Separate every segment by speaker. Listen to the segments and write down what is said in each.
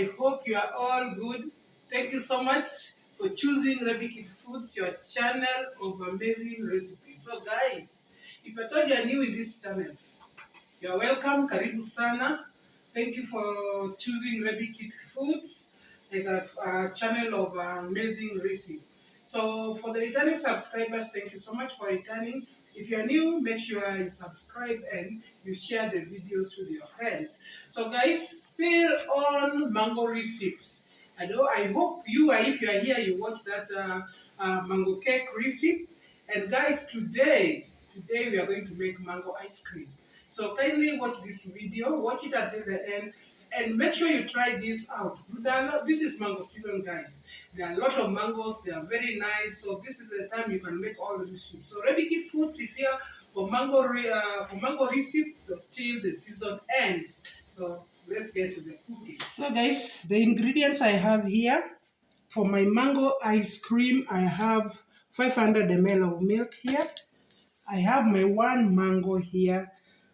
Speaker 1: I hope you are all good. Thank you so much for choosing Rabbit Kid Foods, your channel of amazing recipes. So guys, if I thought you are new with this channel, you are welcome. Karibu sana. Thank you for choosing Rabbit Kid Foods as a channel of amazing recipes. So for the returning subscribers, thank you so much for returning. If you are new, make sure you subscribe and you share the videos with your friends. So guys, still on mango recipes. I hope if you are here, you watch that mango cake recipe. And guys, today we are going to make mango ice cream. So kindly watch this video, watch it until the end, and make sure you try this out. This is mango season, guys. There are a lot of mangoes, they are very nice, so this is the time you can make all the recipes. So Rabbit Kid Foods is here for mango recipe till the season ends. So let's get to the cooking. So guys, the ingredients I have here for my mango ice cream, I have 500 ml of milk here. I have my one mango here.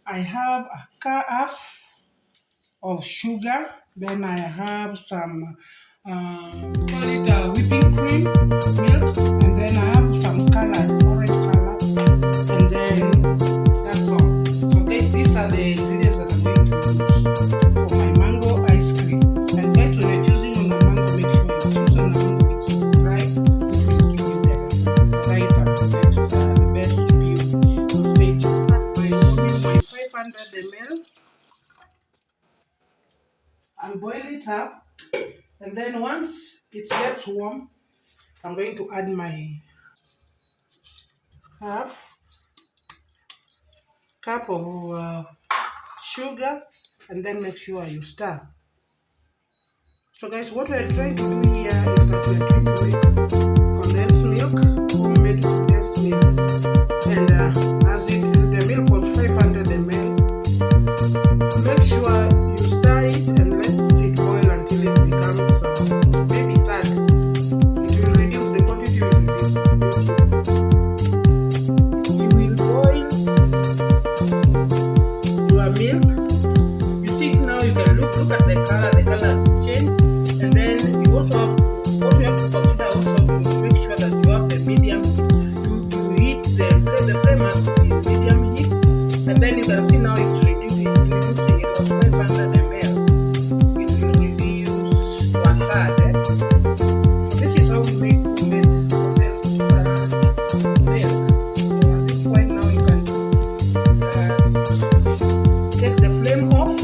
Speaker 1: I have a half of sugar. Then I have some whipping cream, milk, and then I have some color, orange color, and then that's all. So guys, these are the ingredients that I'm going to use for my mango ice cream. And guys, when you're choosing on a mango, make sure you choose on a mango which is dry, which will give you the right the best view. So stay tuned. My 500 ml. I'll boil it up, and then once it gets warm, I'm going to add my half cup of sugar, and then make sure you stir. So guys, what we're trying to do here is that we're trying to make condensed milk, homemade condensed milk. And as the milk was 500 ml, make sure you stir it and let it boil until it becomes maybe tart. It will reduce the quantity will reduce. You will boil your milk. You see now you can look at the color has changed, and then you also have to consider also to make sure that you have the medium. You heat the flame must be medium heat, and then you can see now it's reducing. It was 500 ml. It will reduce to a third. So this is how we make homemade condensed milk. So at this point now you can take the flame off.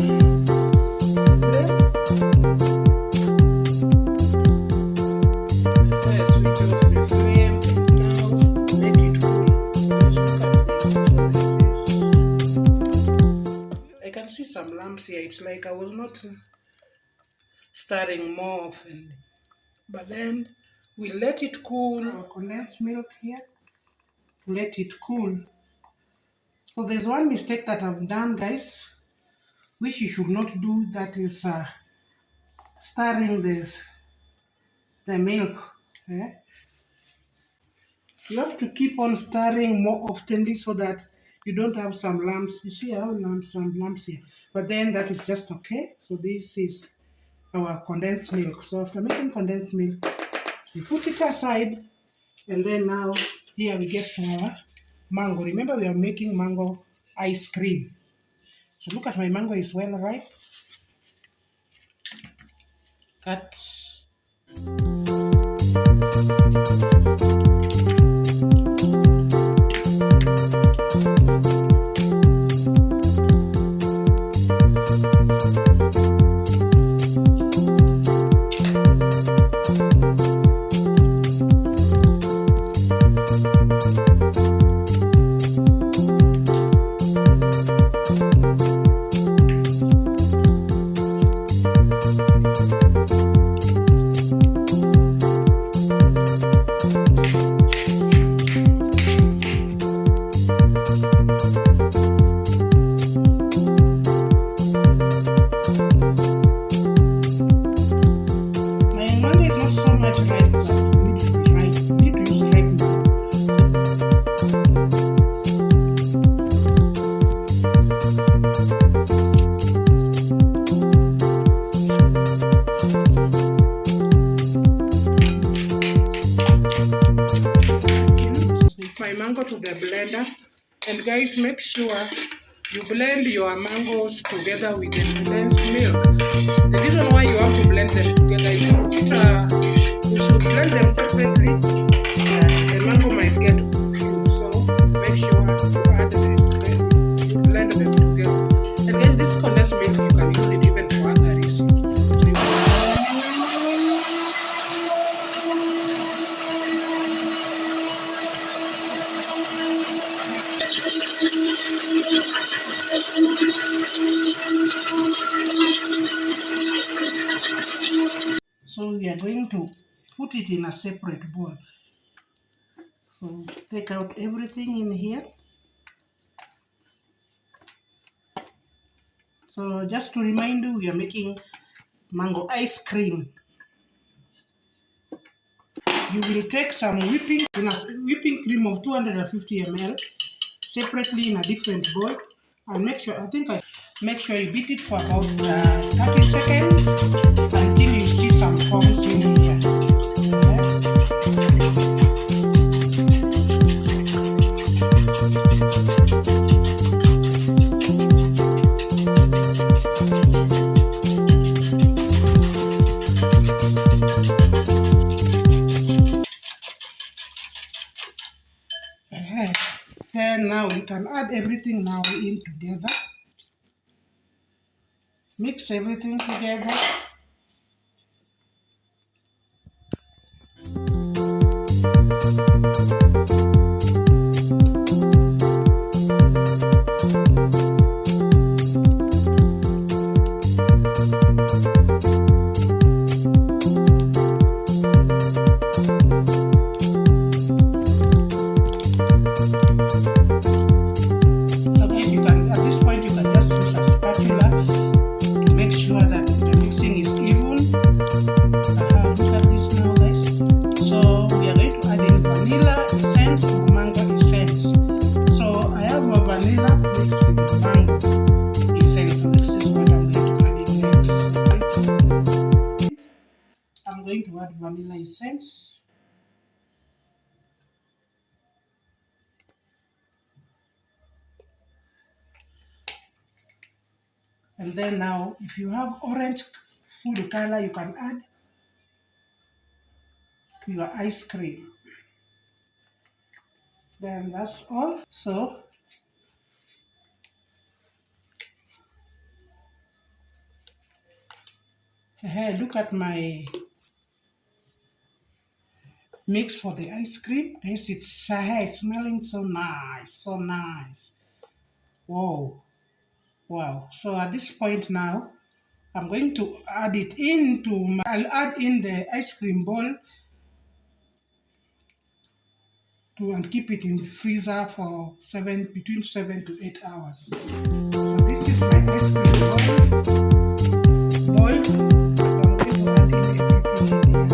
Speaker 1: Switch off the flame and now let it cool. Let's look at this. I can see some lumps here. It's like I was not stirring more often. But then we let it cool. Our condensed milk here. Let it cool. So there's one mistake that I've done, guys, which you should not do. That is stirring the milk. You have to keep on stirring more often so that you don't have some lumps. You see, I have some lumps here. But then that is just okay. So this is our condensed milk. So after making condensed milk, we put it aside. And then now here we get our mango. Remember, we are making mango ice cream. So look at my mango is well ripe. Cut. my mango to the blender. And guys, make sure you blend your mangoes together with the condensed milk. The reason why you have to blend them together is you should blend them separately. The mango might get confused, so make sure you blend them together. And guys, this condensed milk you can use it even for other recipes. So we are going to put it in a separate bowl. So take out everything in here. So just to remind you, we are making mango ice cream. You will take some whipping cream of 250 ml separately in a different bowl, and make sure you beat it for about 30 seconds until you see some foams in here. Then now we can add everything now in together. Mix everything together. I'm going to add vanilla essence. And then now, if you have orange food color, you can add to your ice cream. Then that's all. So, look at my mix for the ice cream. Yes, it's smelling so nice, so nice. Whoa, wow. So at this point now, I'm going to add it I'll add in the ice cream bowl and keep it in the freezer for between 7 to 8 hours. So this is my ice cream bowl. So I'm going to add in everything in here.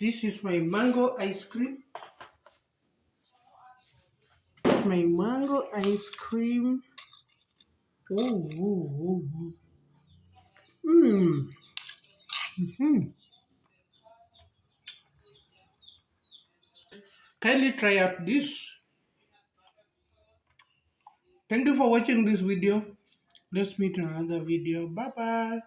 Speaker 1: This is my mango ice cream. This is my mango ice cream. Oh, oh, oh, oh. Kindly try out this. Thank you for watching this video. Let's meet in another video. Bye bye.